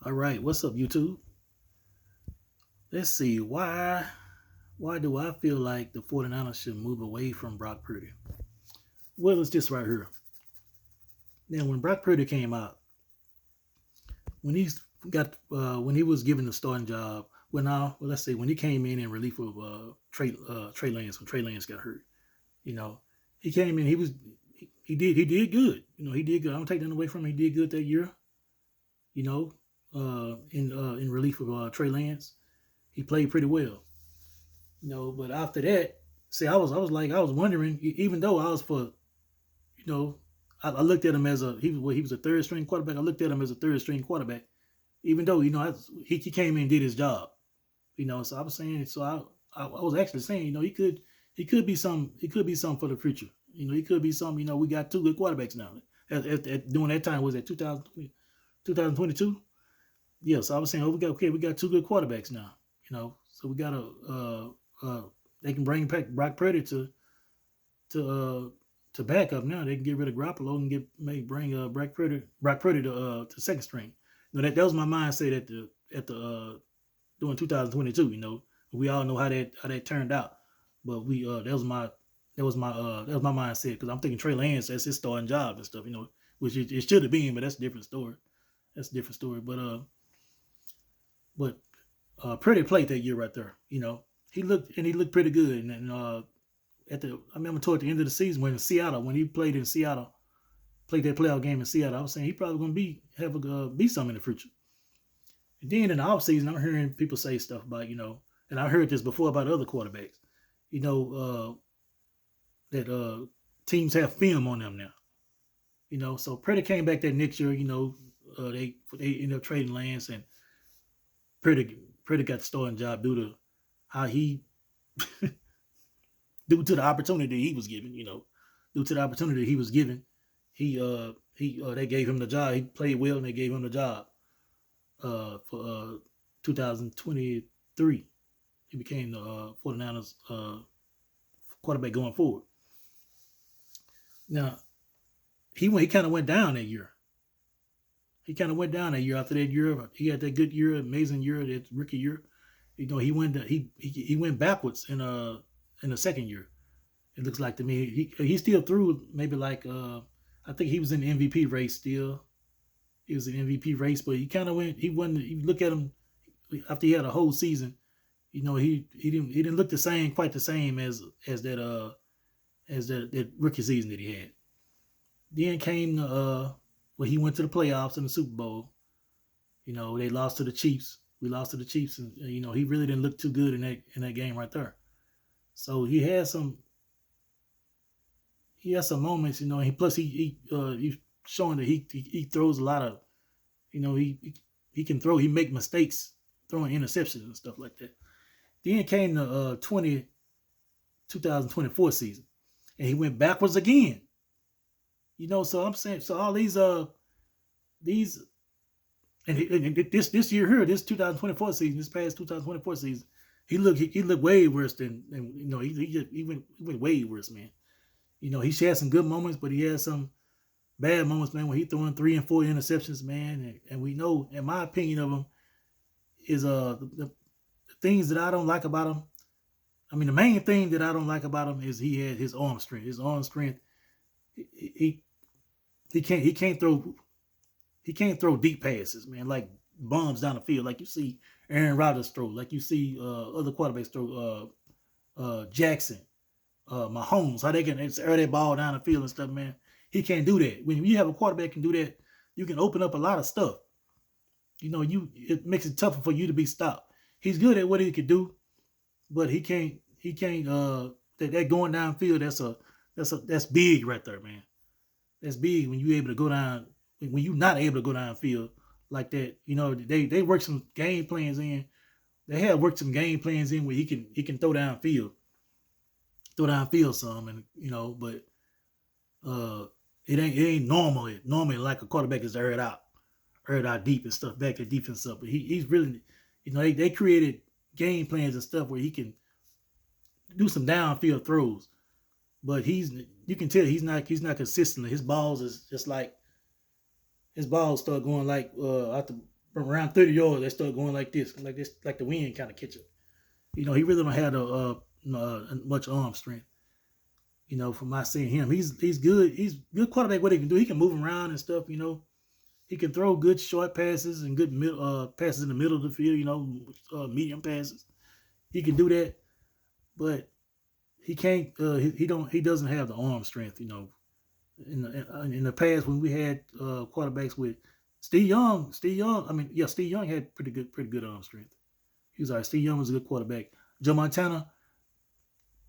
All right, what's up, YouTube? Let's see. Why do I feel like the 49ers should move away from Brock Purdy? Well, it's this right here. Now, when Brock Purdy came out, when he's got when he was given the starting job, let's say when he came in relief of Trey Lance when Trey Lance got hurt, you know, he came in. He did good. He did good. I don't take that away from him. He did good that year. You know, in relief of Trey Lance, he played pretty well. But after that, see, I was wondering, even though I was for, you know, I looked at him as he was a third string quarterback. I looked at him as a third string quarterback, even though he came in and did his job. So I was saying, I was actually saying, he could be some for the future. He could be some. We got two good quarterbacks now. During that time, was that 2022? Yeah, so I was saying, we got two good quarterbacks now. So we got they can bring back Brock Purdy to back up now. They can get rid of Garoppolo and bring Brock Purdy to second string. That was my mindset at the during 2022. We all know how that turned out, but that was my mindset because I'm thinking Trey Lance, that's his starting job and stuff. Which it should have been, but that's a different story. That's a different story. But Purdy played that year right there. He looked pretty good. And I remember toward the end of the season when he played in Seattle, played that playoff game in Seattle, I was saying he probably going to be something in the future. And then in the offseason, I'm hearing people say stuff about, and I heard this before about other quarterbacks, you know, that teams have film on them now. So Purdy came back that next year, they ended up trading Lance, and Purdy got the starting job due to how he due to the opportunity he was given, due to the opportunity he was given, they gave him the job. He played well, and they gave him the job. For 2023, he became the 49ers quarterback going forward. Now, he kind of went down that year. He kind of went down that year. After that year, he had that good year, amazing year, that rookie year. He went backwards in the second year. It looks like to me he still threw maybe like I think he was in the MVP race still. He was in the MVP race, but he kind of went. He wasn't. You look at him after he had a whole season. He didn't look quite the same as that rookie season that he had. Then came he went to the playoffs in the Super Bowl. They lost to the Chiefs. We lost to the Chiefs, and he really didn't look too good in that game right there. So he had some moments, and plus he's showing that he throws a lot of, he can throw. He make mistakes throwing interceptions and stuff like that. Then came the 2024 season, and he went backwards again. So I'm saying, so all these and this year here, this 2024 season, this past 2024 season, he looked way worse than he went way worse, man. He had some good moments, but he had some bad moments, man, when he throwing 3 and 4 interceptions, man. And we know, in my opinion of him, is the things that I don't like about him. I mean, the main thing that I don't like about him is he had his arm strength. His arm strength, he can't throw deep passes, man, like bombs down the field, like you see Aaron Rodgers throw, like you see other quarterbacks throw, Jackson, Mahomes, how they can air that ball down the field and stuff, man. He can't do that. When you have a quarterback can do that, you can open up a lot of stuff. It makes it tougher for you to be stopped. He's good at what he can do, but he can't. That going downfield, that's big right there, man. That's big when you able to go down. When you're not able to go downfield like that, they work some game plans in. They have worked some game plans in where he can throw downfield some, and but it ain't normally like a quarterback is aired out deep and stuff, back to defense up. But he's really, they created game plans and stuff where he can do some downfield throws, but you can tell he's not consistent. His balls start going like out from around 30 yards, they start going like this, like the wind kind of catch up. He really don't have much arm strength. From my seeing him, he's good. He's good quarterback. What he can do, he can move around and stuff. He can throw good short passes and good passes in the middle of the field. Medium passes. He can do that, but he can't. He doesn't have the arm strength. In the past when we had quarterbacks with Steve Young. Steve Young had pretty good arm strength. He was all right. Steve Young was a good quarterback. Joe Montana,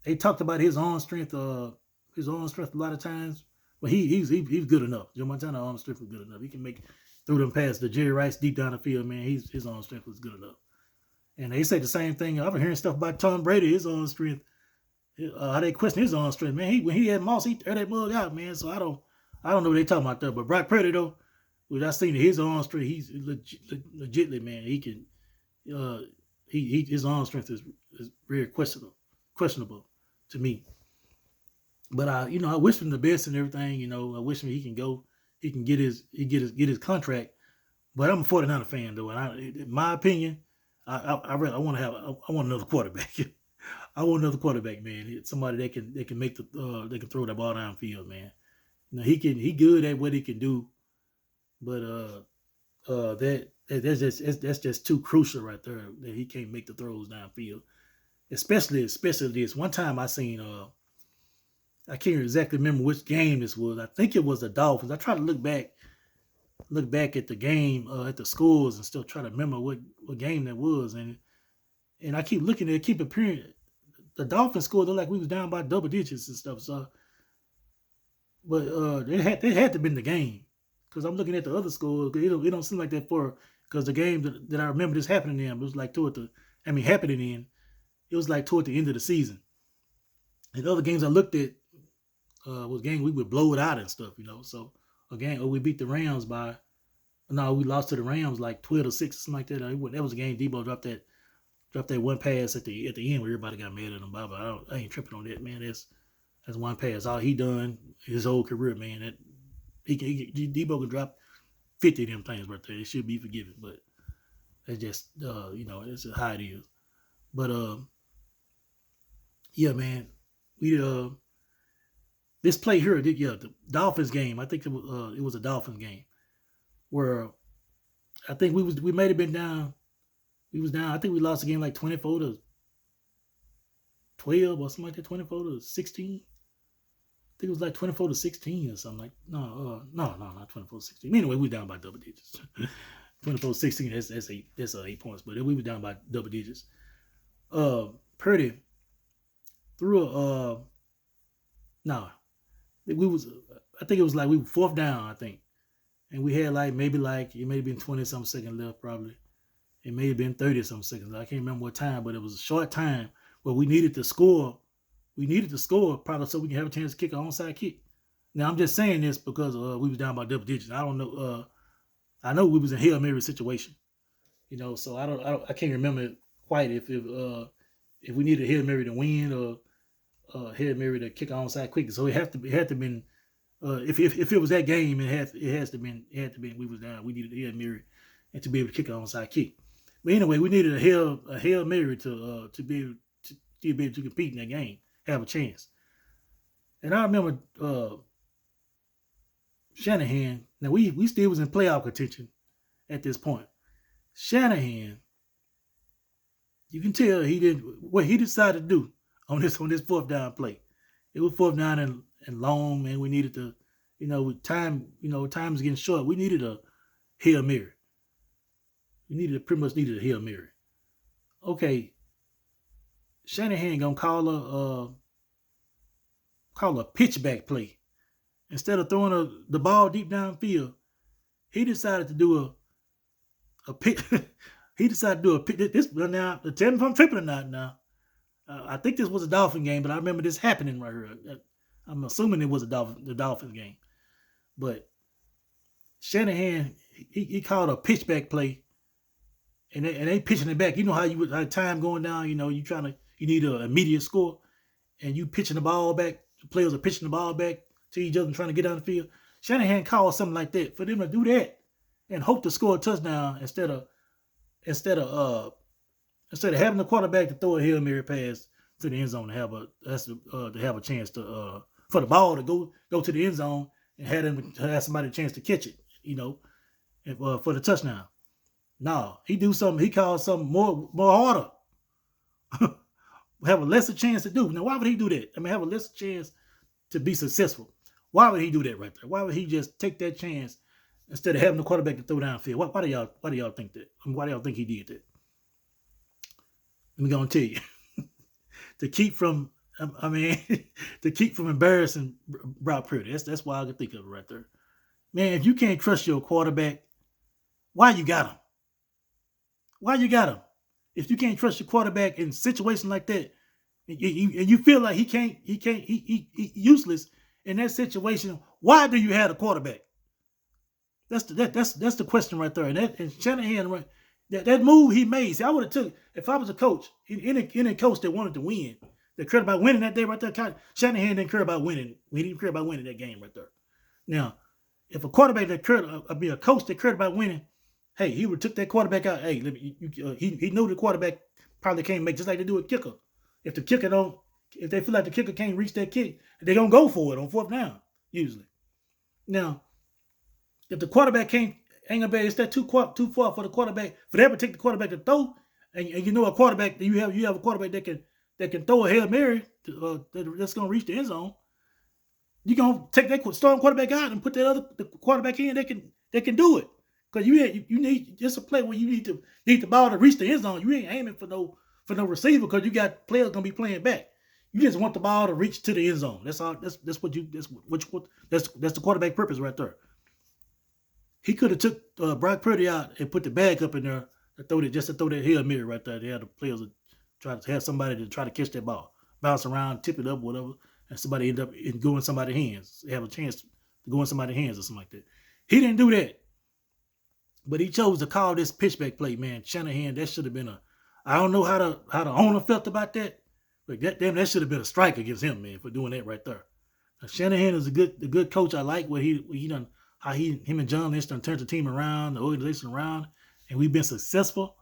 they talked about his arm strength a lot of times, but he's good enough. Joe Montana arm strength was good enough. He can make through them past the Jerry Rice deep down the field, man. His arm strength was good enough. And they say the same thing. I've been hearing stuff about Tom Brady, his arm strength. How they question his arm strength, man. When he had Moss, he tear that mug out, man. So I don't know what they talking about there. But Brock Purdy though, which I seen his arm strength, he's legitly, man. He can, his arm strength is very questionable to me. But I wish him the best and everything. I wish him he can go, he can get his contract. But I'm a 49er fan though, and in my opinion, I want another quarterback. I want another quarterback, man. Somebody that can make they can throw the ball downfield, man. He good at what he can do, but that's just too crucial right there that he can't make the throws downfield. Especially this one time I seen I can't exactly remember which game this was. I think it was the Dolphins. I try to look back at the game at the scores and still try to remember what game that was, and I keep looking at it, keep appearing. The Dolphins scored. They're like we was down by double digits and stuff. So, but it had to have been the game because I'm looking at the other scores. It don't seem like that because the game that I remember this happening in, it was like happening in. It was like toward the end of the season. And the other games I looked at was games we would blow it out and stuff. So again, we beat the Rams we lost to the Rams like 12-6 or something like that. That was a game Debo dropped that one pass at the end where everybody got mad at him. But I ain't tripping on that, man. That's one pass. All he done his whole career, man. That Debo can drop 50 of them things right there. It should be forgiven, but it's just it's how it is. But yeah, man. We this play here, the Dolphins game. I think it was a Dolphins game where I think we might have been down. We was down. I think we lost the game like 24-12 or something like that. 24-16. I think it was like 24-16 or something like. No, not 24-16. Anyway, we down by double digits. 24-16. That's 8 points, but we were down by double digits. Purdy threw I think it was like we were fourth down, I think. And we had it may have been 20-something seconds left, probably. It may have been 30-something seconds. I can't remember what time, but it was a short time where we needed to score. We needed to score probably so we can have a chance to kick an onside kick. Now, I'm just saying this because we was down by double digits. I don't know. I know we was in Hail Mary situation, so I can't remember quite if we needed a Hail Mary to win or Hail Mary to kick an onside quick. So it had to been if it was that game, it had to been we was down. We needed a Hail Mary and to be able to kick an onside kick. But anyway, we needed a Hail Mary to be able to compete in that game, have a chance. And I remember Shanahan. Now we still was in playoff contention at this point. Shanahan, you can tell he did what he decided to do on this fourth down play. It was fourth down and long, man. We needed to, time is getting short. We needed a Hail Mary. Pretty much needed a Hail Mary. Okay. Shanahan gonna call a pitchback play. Instead of throwing the ball deep downfield, he decided to do a pitch. He decided to do a pitch. This now, tell me if I'm tripping or not now. I think this was a Dolphin game, but I remember this happening right here. I'm assuming it was the Dolphins game. But Shanahan, he called a pitchback play. And they pitching it back. You know how time going down, you need an immediate score, and you pitching the ball back. The players are pitching the ball back to each other and trying to get down the field. Shanahan called something like that. For them to do that, and hope to score a touchdown instead of having the quarterback to throw a Hail Mary pass to the end zone to have a chance to for the ball to go to the end zone and have somebody a chance to catch it, for the touchdown. No, he do something. He calls something more harder. Have a lesser chance to do. Now, why would he do that? I mean, have a lesser chance to be successful. Why would he do that right there? Why would he just take that chance instead of having the quarterback to throw downfield? Why do y'all think that? I mean, why do y'all think he did that? Let me go and tell you. to keep from embarrassing Brock Purdy. That's why I can think of it right there. Man, if you can't trust your quarterback, why you got him? Why you got him? If you can't trust your quarterback in situations like that, and you feel like he useless in that situation, why do you have a quarterback? That's the question right there. And Shanahan, that move he made. See, I would have took, if I was a coach, any coach that wanted to win, that cared about winning that day right there. Shanahan didn't care about winning. He didn't care about winning that game right there. Now, if a quarterback that cared, a coach that cared about winning, hey, he would have took that quarterback out. Hey, he knew the quarterback probably can't make, just like they do a kicker. If they feel like the kicker can't reach that kick, they're gonna go for it on fourth down usually. Now, if the quarterback ain't gonna be, it's that too far for the quarterback, for them to take the quarterback to throw, and you know a quarterback, you have a quarterback that can throw a Hail Mary that's gonna reach the end zone. You're gonna take that starting quarterback out and put the quarterback in that can do it. Because you need just a play where you need the ball to reach the end zone. You ain't aiming for no receiver because you got players gonna be playing back. You just want the ball to reach to the end zone. That's all. That's the quarterback purpose right there. He could have took Brock Purdy out and put the bag up in there to throw that Hail Mary right there. They had the players try to have somebody to try to catch that ball, bounce around, tip it up, whatever, and somebody end up go in somebody's hands. They have a chance to go in somebody's hands or something like that. He didn't do that. But he chose to call this pitchback play, man. Shanahan, that should have been I don't know how the owner felt about that, but that should have been a strike against him, man, for doing that right there. Now, Shanahan is a good coach. I like what he done, how him and John Lynch done turned the team around, the organization around, and we've been successful.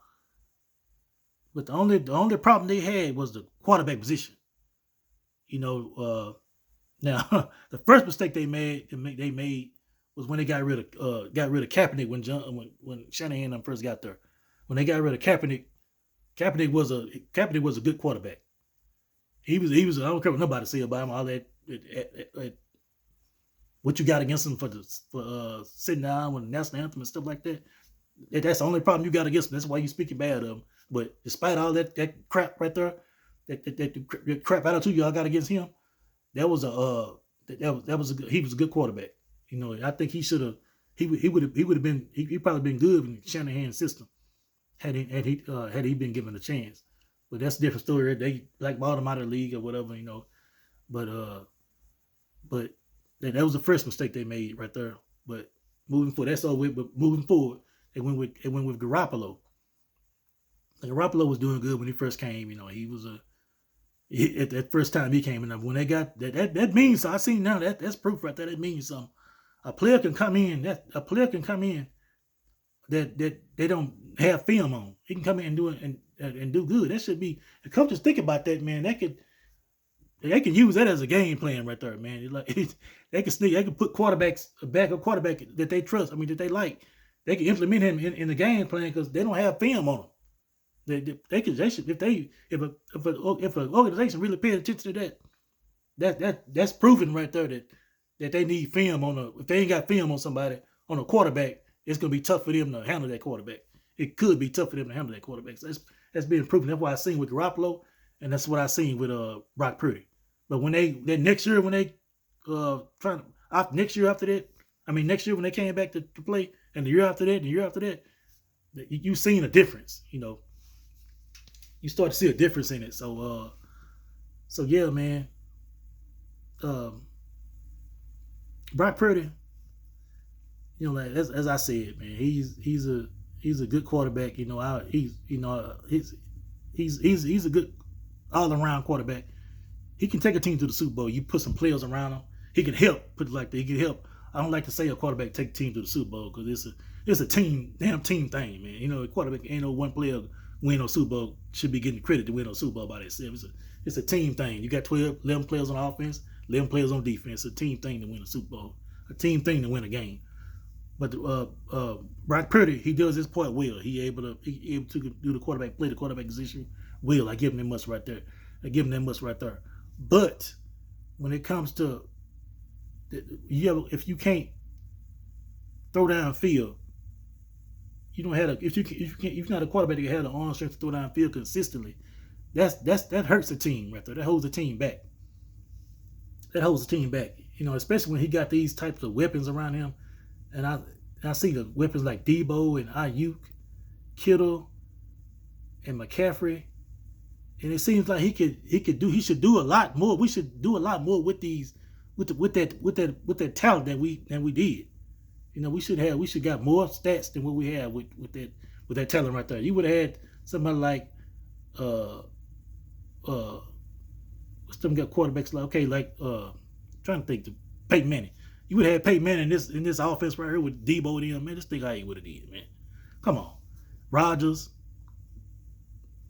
But the only problem they had was the quarterback position. Now the first mistake they made was when they got rid of Kaepernick when Shanahan first got there. When they got rid of Kaepernick, Kaepernick was a good quarterback. He was I don't care what nobody say about him. All that what you got against him for sitting down with the national anthem and stuff like that. That's the only problem you got against him. That's why you speaking bad of him. But despite all that crap right there, that crap attitude y'all got against him, he was a good quarterback. I think he should have. He would have been. He probably been good in Shanahan's system had he been given a chance. But that's a different story. They blackballed him out of the league or whatever, But that was the first mistake they made right there. But moving forward, that's all. But moving forward, they went with Garoppolo. And Garoppolo was doing good when he first came. He was at that first time he came in. When they got that means, I see now that's proof right there. That means something. A player can come in that they don't have film on. He can come in and do it and do good. That should be. The coaches think about that, man. They can use that as a game plan right there, man. They can put a backup quarterback that they trust. That they like. They can implement him in the game plan because they don't have film on him. If an organization really pays attention to that's proven right there that they need film if they ain't got film on somebody on a quarterback, it's gonna be tough for them to handle that quarterback. It could be tough for them to handle that quarterback. So that's being proven. That's what I seen with Garoppolo, and that's what I seen with Brock Purdy. But when next year when they next year when they came back to play, and the year after that, you seen a difference. You start to see a difference in it. So yeah, man. Brock Purdy, as I said, man, he's a good quarterback. He's a good all around quarterback. He can take a team to the Super Bowl. You put some players around him. He can help. Put it like that. He can help. I don't like to say a quarterback take a team to the Super Bowl because it's a damn team thing, man. You know, a quarterback ain't no one player win no Super Bowl should be getting credit to win no Super Bowl by themselves. It's a team thing. You got 11 players on offense, 11 players on defense. It's a team thing to win a Super Bowl, a team thing to win a game. But Brock Purdy, he does his part well. He able to do the quarterback, play the quarterback position well. I give him that much right there. But when it comes to if you can't throw down field, you don't have if you're not a quarterback that can have the arm strength to throw down field consistently, that hurts the team right there. That holds the team back. You know, especially when he got these types of weapons around him. And I see the weapons like Debo and Ayuk, Kittle, and McCaffrey, and it seems like he should do a lot more. We should do a lot more with that talent than we did. You know, we should got more stats than what we had with that talent right there. You would have had somebody like what's them got quarterbacks like trying to think to Peyton Manning. You would have had Peyton Manning in this offense right here with Debo and them, man. This thing I would have did, man. Come on. Rodgers,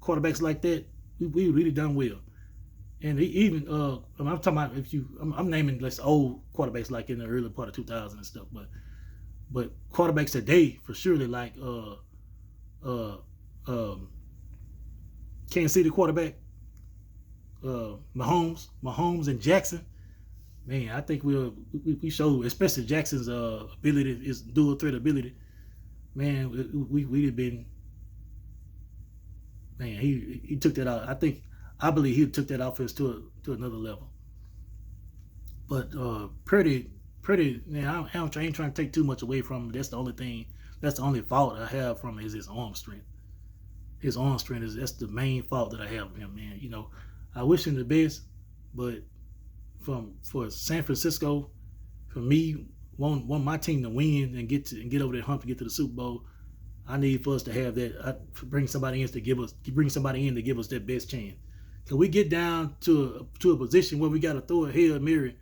quarterbacks like that, we really done well. And even I'm talking about I'm naming less old quarterbacks like in the early part of 2000 and stuff, but quarterbacks today for sure they like Kansas City quarterback Mahomes and Jackson. Man, I think we showed, especially Jackson's ability, his dual threat ability. Man, we'd have been. Man, he took that out. I believe he took that offense to another level. But Purdy, man, I ain't trying to take too much away from him. That's the only thing. That's the only fault I have from him is his arm strength. His arm strength that's the main fault that I have of him, man. You know, I wish him the best, but for San Francisco, for me, want my team to win and get over that hump to get to the Super Bowl, I need for us to have that. Bring somebody in to give us that best chance. Cause we get down to a position where we got to throw a Hail Mary.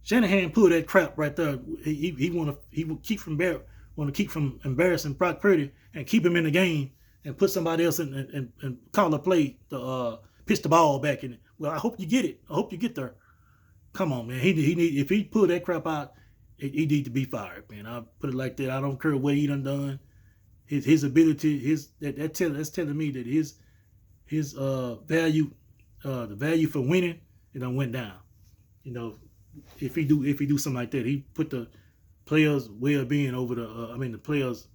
Shanahan pulled that crap right there. He want to keep from embarrassing Brock Purdy and keep him in the game and put somebody else in and call a play to pitch the ball back in. Well, I hope you get it. I hope you get there. Come on, man. He need if he pull that crap out, he need to be fired, man. I'll put it like that. I don't care what he done. His ability, that's telling me that his value, the value for winning, it done went down. You know, if he do something like that, he put the players' well-being over the players,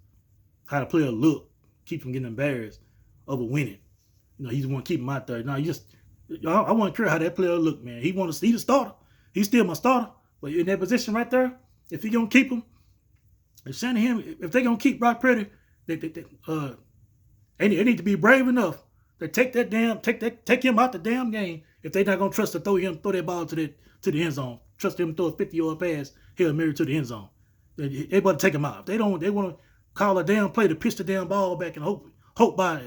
how the player look, keep from getting embarrassed over winning. You know, he just want to keep him out there. No, I want to care how that player look, man. He want to see the starter. He's still my starter, but in that position right there, if he gonna keep him, if they gonna keep Brock Purdy, they need to be brave enough to take him out the damn game. If they not gonna trust to throw that ball to the end zone, trust him to throw a 50-yard pass, Hail Mary to the end zone. They better take him out. They want to call a damn play to pitch the damn ball back and hope by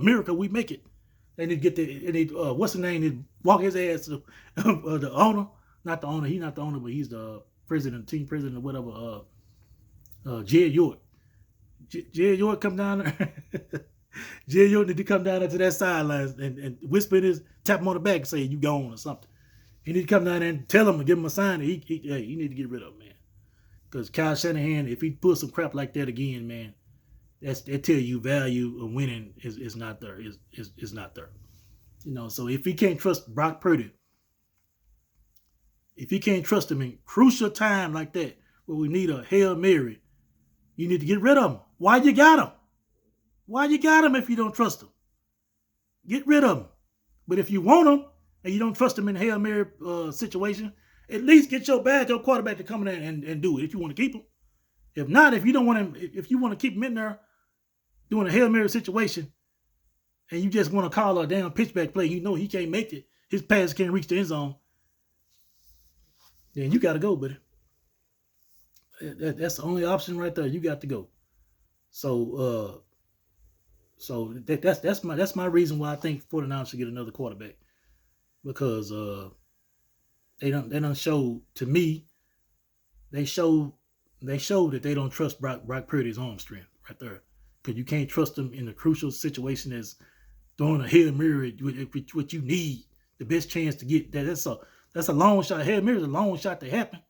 miracle we make it. They need to get what's the name? They walk his ass to the owner. Not the owner. He's not the owner, but he's the president, team president, or whatever. Jed York. Jed York come down there. Jed York need to come down there to that sideline and whisper tap him on the back and say, you gone or something. He need to come down there and tell him and give him a sign that he need to get rid of him, man. Because Kyle Shanahan, if he pulls some crap like that again, man, that tell you value of winning is not there. Is not there. You know, so if he can't trust Brock Purdy, if you can't trust him in crucial time like that, where we need a Hail Mary, you need to get rid of him. Why you got him? Why you got him if you don't trust him? Get rid of him. But if you want him and you don't trust him in a Hail Mary situation, at least get your quarterback to come in and do it if you want to keep him. If not, if you don't want him, if you want to keep him in there doing a Hail Mary situation and you just want to call a damn pitchback play, you know he can't make it, his pass can't reach the end zone, then you got to go, buddy. That's the only option right there. You got to go. So that's my reason why I think 49ers should get another quarterback, because they don't show to me. They show they showed that they don't trust Brock Purdy's arm strength right there. Because you can't trust him in a crucial situation as throwing a Hail Mary, what you need, the best chance to get that. That's a long shot. Hail Mary is a long shot to happen.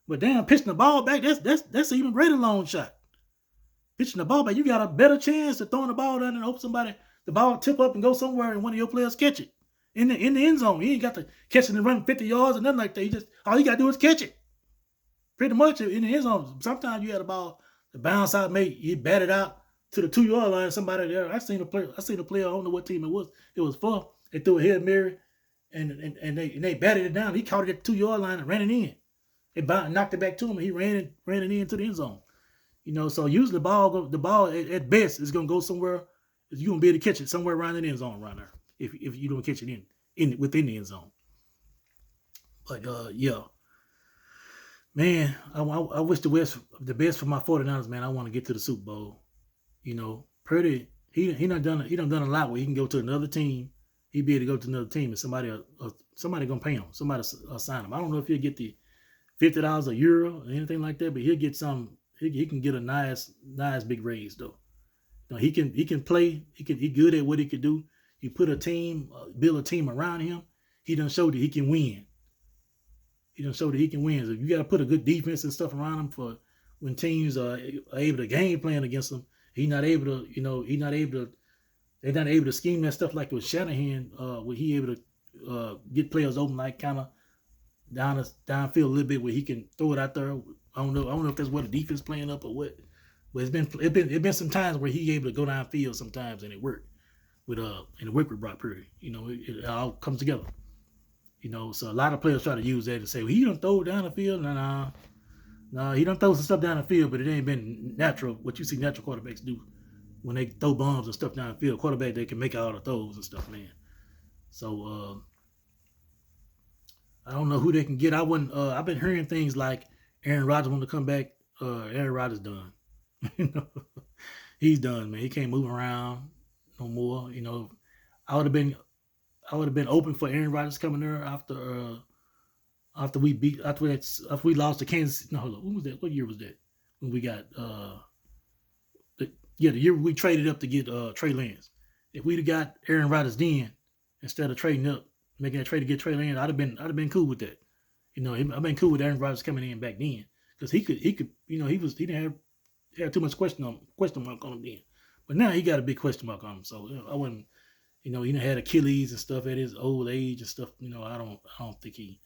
But damn, pitching the ball back, that's an even greater long shot. Pitching the ball back, you got a better chance of throwing the ball down and hope the ball tip up and go somewhere and one of your players catch it in the end zone. You ain't got to catch it and run 50 yards or nothing like that. All you got to do is catch it. Pretty much in the end zone. Sometimes you had a ball to bounce out, you bat it out to the 2-yard line. Somebody there. I seen a player. I don't know what team it was. It was for. They threw a Hail Mary, and they batted it down. He caught it at the 2-yard line and ran it in. They knocked it back to him, and he ran it into the end zone. So usually the ball at best is gonna go somewhere. You're gonna be able to catch it somewhere around the end zone, around there. If you don't catch it within the end zone. But yeah. Man, I wish the best for my 49ers, man. I want to get to the Super Bowl. Purdy, he done done a lot where he can go to another team. He'd be able to go to another team and somebody gonna pay him. Somebody sign him. I don't know if he'll get the $50 a year or anything like that, but he'll get some. He can get a nice big raise though. He can play. He good at what he can do. You put a team, build a team around him. He done showed that he can win. So you got to put a good defense and stuff around him for when teams are able to game plan against him. They're not able to scheme that stuff like with Shanahan, where he able to get players open, like kind of downfield a little bit, where he can throw it out there. I don't know if that's what the defense playing up or what. But it's been some times where he able to go downfield sometimes and it worked with Brock Purdy. It all comes together. So a lot of players try to use that to say, well, he don't throw it down the field. No, he don't throw some stuff down the field, but it ain't been natural. What you see natural quarterbacks do when they throw bombs and stuff down the field. Quarterback, they can make all the throws and stuff, man. So I don't know who they can get. I've been hearing things like Aaron Rodgers want to come back. Aaron Rodgers done. He's done, man. He can't move around no more. I would have been open for Aaron Rodgers coming there after we lost to Kansas. No, hold on. When was that? What year was that? When we got the year we traded up to get Trey Lance. If we'd have got Aaron Rodgers then instead of trading up, making that trade to get Trey Lance, I'd have been cool with that. I've been cool with Aaron Rodgers coming in back then because he could he didn't have too much question mark on him then. But now he got a big question mark on him. So I wouldn't. He had Achilles and stuff at his old age and stuff. I don't think he.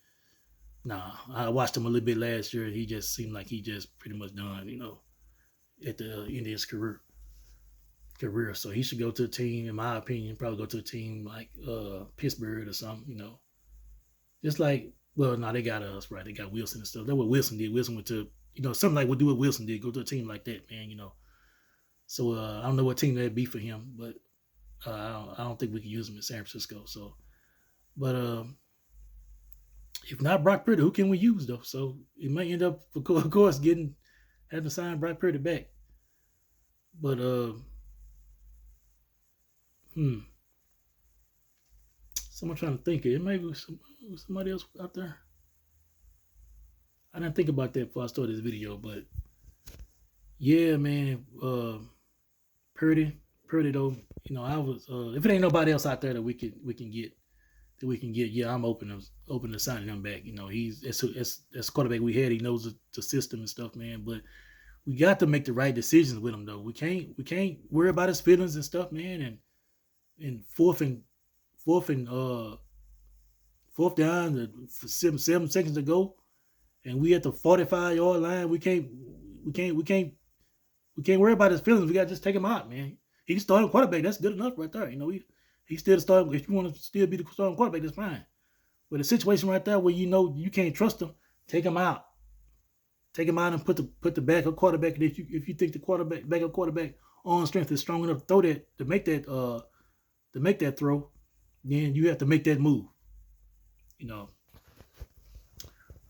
Nah, I watched him a little bit last year. He just seemed like he just pretty much done. At the end of his career. So he should go to a team, in my opinion, probably go to a team like Pittsburgh or something. Just like, well, no, they got us right. They got Wilson and stuff. That's what Wilson did. Wilson went to something like what Wilson did. Go to a team like that, man. So I don't know what team that'd be for him, but. I don't think we can use him in San Francisco. So, but if not Brock Purdy, who can we use though? So it might end up, of course, having to sign Brock Purdy back. But someone trying to think it. Maybe somebody else out there. I didn't think about that before I started this video, but yeah, man, Purdy though. I was if it ain't nobody else out there that we can get, yeah, I'm open to signing him back. He's that's quarterback we had. He knows the system and stuff, man. But we got to make the right decisions with him though. We can't worry about his feelings and stuff, man. And fourth down, 7 seconds to go, and we at the 45-yard line. We can't worry about his feelings. We got to just take him out, man. He's starting quarterback. That's good enough right there. He's still starting. If you want to still be the starting quarterback, that's fine. But a situation right there where you can't trust him, take him out. Take him out and put the backup quarterback. And if you think the backup quarterback arm strength is strong enough to throw that to make that throw, then you have to make that move. All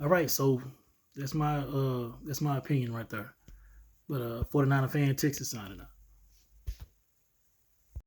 right, so that's my opinion right there. But 49er fan Texas signing out.